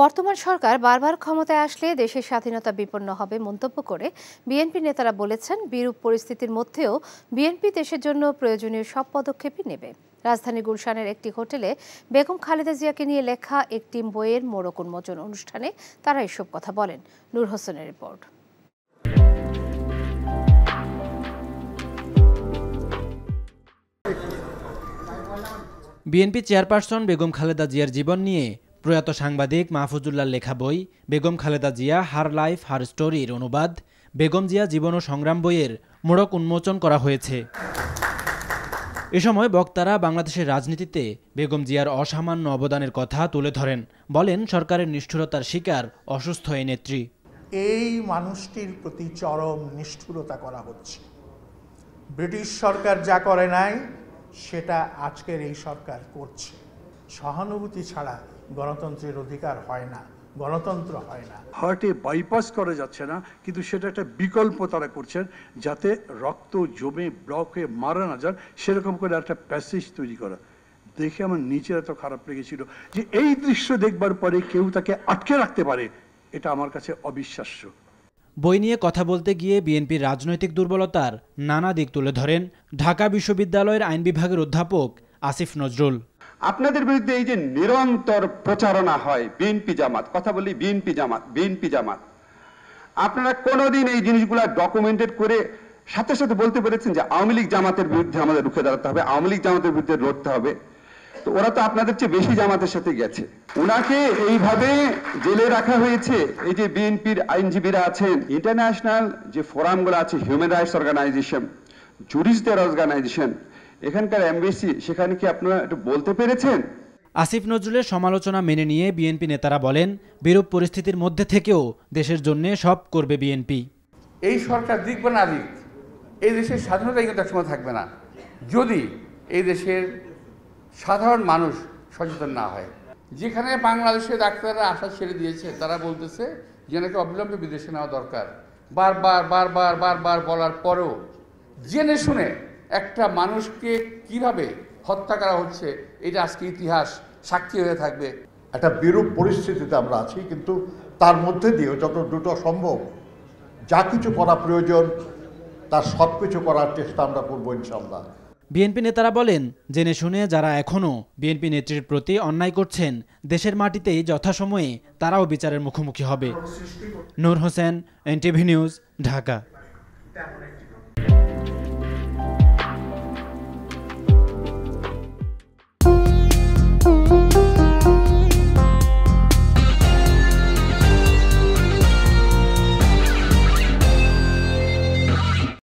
বর্তমান সরকার বারবার ক্ষমতায় আসলে দেশের স্বাধীনতা বিপন্ন হবে মন্তব্য করে বিএনপি নেতারা বলেছেন, বিরূপ পরিস্থিতির মধ্যেও বিএনপি দেশের জন্য প্রয়োজনীয় সব পদক্ষেপই নেবে। রাজধানী গুলশানের একটি হোটেলে বেগম খালেদা জিয়াকে নিয়ে লেখা একটি বইয়ের মোড়ক উন্মোচন অনুষ্ঠানে তারা এসব কথা বলেন। নূর হোসেনের report. BNP chairperson Begum Khaleda জিয়ার জীবন নিয়ে প্রয়াত সাংবাদিক মাহফুজুল্লাহর লেখা বই বেগম খালেদা জিয়া হার লাইফ হার স্টোরির অনুবাদ বেগম জিয়া জীবন ও সংগ্রাম বইয়ের মোড়ক উন্মোচন করা হয়েছে। এ সময় বক্তারা বাংলাদেশের রাজনীতিতে বেগম জিয়ার অসামান্য অবদানের কথা তুলে ধরেন। বলেন, সরকারের নিষ্ঠুরতার শিকার অসুস্থ এই নেত্রী। এই মানুষটির প্রতি চরম নিষ্ঠুরতা করা হচ্ছে। ব্রিটিশ সরকার যা করে নাই সেটা আজকের এই সরকার করছে। সহানুভূতি ছাড়া গণতন্ত্রের অধিকার হয় না, গণতন্ত্র হয় না। হার্টে বাইপাস করা যাচ্ছে না, কিন্তু সেটা একটা বিকল্প তারা করছেন যাতে রক্ত জমে ব্লকে মারা না যান, সেরকম করে একটা প্যাসেজ তৈরি করা দেখে আমার নিচের এত খারাপ লেগেছিল যে এই দৃশ্য দেখবার পরে কেউ তাকে আটকে রাখতে পারে, এটা আমার কাছে অবিশ্বাস্য। বই নিয়ে কথা বলতে গিয়ে বিএনপির রাজনৈতিক দুর্বলতার নানা দিক তুলে ধরেন ঢাকা বিশ্ববিদ্যালয়ের আইন বিভাগের অধ্যাপক আসিফ নজরুল। আপনাদের বিরুদ্ধে এই যে নিরন্তর প্রচারণা হয় বিএনপি জামাত, কথা বলি বিএনপি জামাত, আপনারা কোনোদিন এই জিনিসগুলা ডকুমেন্টেড করে সাথে সাথে বলতে পেরেছেন যে আওয়ামী লীগ জামাতের বিরুদ্ধে আমাদের রুখে দাঁড়াতে হবে, আওয়ামী লীগ জামাতের বিরুদ্ধে লড়তে হবে? তো ওরা তো আপনাদের চেয়ে বেশি জামাতের সাথে গেছে। ওনাকে এইভাবে জেলে রাখা হয়েছে। এই যে বিএনপির আইনজীবীরা আছেন, ইন্টারন্যাশনাল যে ফোরামগুলো আছে, হিউম্যান রাইটস অর্গানাইজেশন, জুরিস্টদের অর্গানাইজেশন, এখানকার এমবিসি, সেখানে কি আপনারা একটু বলতে পেরেছেন? আসিফ নজরুলের সমালোচনা মেনে নিয়ে বিএনপি নেতারা বলেন, বিরূপ পরিস্থিতির মধ্যে থেকেও দেশের জন্য সব করবে বিএনপি। এই সরকার দিক বা না দিক, এই দেশের স্বাধীনতা কিন্তু একসময় থাকবে না যদি এই দেশের সাধারণ মানুষ সচেতন না হয়। যেখানে বাংলাদেশের ডাক্তাররা আশা ছেড়ে দিয়েছে, তারা বলতেছে যে নাকি অবিলম্বে বিদেশে নেওয়া দরকার। বারবার বলার পরেও জেনে শুনে একটা মানুষকে কিভাবে হত্যা করা হচ্ছে, এটা আজকে ইতিহাস সাক্ষী হয়ে থাকবে। একটা বিরূপ পরিস্থিতিতে আমরা আছি, কিন্তু তার মধ্যে দিয়ে যত দ্রুত সম্ভব যা কিছু করা প্রয়োজন তার সব কিছু করার চেষ্টা আমরা করবো ইনশাআল্লাহ। বিএনপি নেতারা বলেন, জেনে শুনে যারা এখনও বিএনপি নেত্রীর প্রতি অন্যায় করছেন, দেশের মাটিতেই যথাসময়ে তারাও বিচারের মুখোমুখি হবে। নূর হোসেন, এনটিভি নিউজ, ঢাকা।